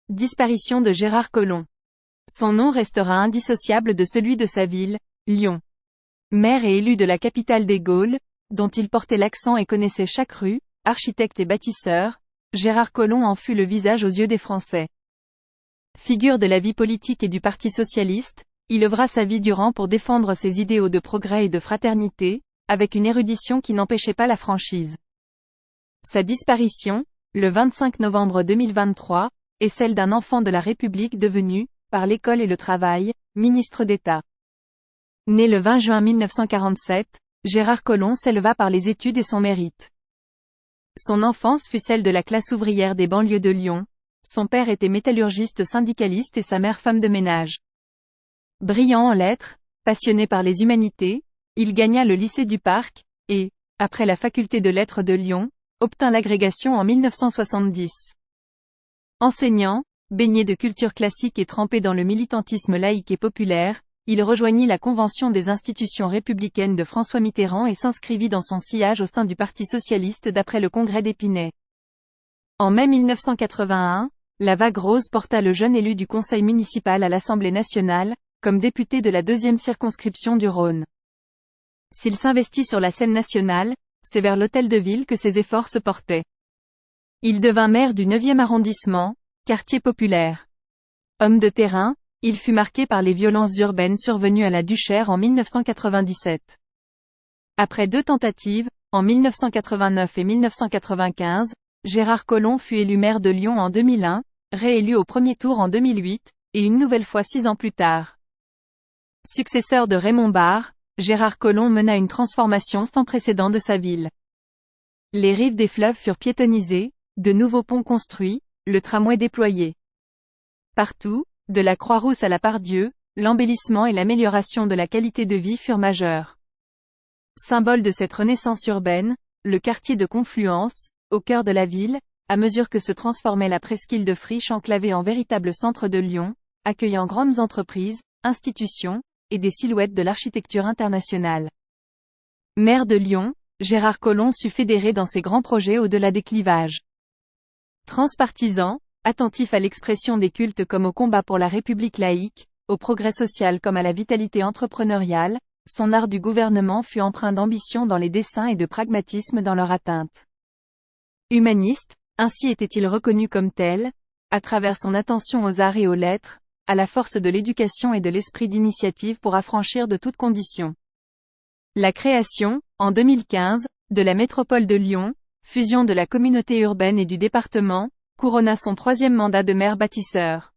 Disparition de Gérard Collomb. Son nom restera indissociable de celui de sa ville, Lyon. Maire et élu de la capitale des Gaules, dont il portait l'accent et connaissait chaque rue, architecte et bâtisseur, Gérard Collomb en fut le visage aux yeux des Français. Figure de la vie politique et du Parti socialiste, il œuvra sa vie durant pour défendre ses idéaux de progrès et de fraternité, avec une érudition qui n'empêchait pas la franchise. Sa disparition, le 25 novembre 2023, est celle d'un enfant de la République devenu, par l'école et le travail, ministre d'État. Né le 20 juin 1947, Gérard Collomb s'éleva par les études et son mérite. Son enfance fut celle de la classe ouvrière des banlieues de Lyon. Son père était métallurgiste syndicaliste et sa mère femme de ménage. Brillant en lettres, passionné par les humanités, il gagna le lycée du Parc, et, après la faculté de lettres de Lyon, obtint l'agrégation en 1970. Enseignant, baigné de culture classique et trempé dans le militantisme laïque et populaire, il rejoignit la Convention des institutions républicaines de François Mitterrand et s'inscrivit dans son sillage au sein du Parti socialiste d'après le congrès d'Épinay. En mai 1981, la vague rose porta le jeune élu du conseil municipal à l'Assemblée nationale, comme député de la 2e circonscription du Rhône. S'il s'investit sur la scène nationale, c'est vers l'hôtel de ville que ses efforts se portaient. Il devint maire du 9e arrondissement, quartier populaire. Homme de terrain, il fut marqué par les violences urbaines survenues à la Duchère en 1997. Après 2 tentatives, en 1989 et 1995, Gérard Collomb fut élu maire de Lyon en 2001, réélu au premier tour en 2008, et une nouvelle fois 6 ans plus tard. Successeur de Raymond Barre, Gérard Collomb mena une transformation sans précédent de sa ville. Les rives des fleuves furent piétonnisées, de nouveaux ponts construits, le tramway déployé. Partout, de la Croix-Rousse à la Part-Dieu, l'embellissement et l'amélioration de la qualité de vie furent majeurs. Symbole de cette renaissance urbaine, le quartier de Confluence, au cœur de la ville, à mesure que se transformait la presqu'île de Friche enclavée en véritable centre de Lyon, accueillant grandes entreprises, institutions, et des silhouettes de l'architecture internationale. Maire de Lyon, Gérard Collomb sut fédérer dans ses grands projets au-delà des clivages. Transpartisan, attentif à l'expression des cultes comme au combat pour la République laïque, au progrès social comme à la vitalité entrepreneuriale, son art du gouvernement fut empreint d'ambition dans les desseins et de pragmatisme dans leur atteinte. Humaniste, ainsi était-il reconnu comme tel, à travers son attention aux arts et aux lettres, à la force de l'éducation et de l'esprit d'initiative pour affranchir de toutes conditions. La création, en 2015, de la métropole de Lyon, fusion de la communauté urbaine et du département, couronna son 3e mandat de maire bâtisseur.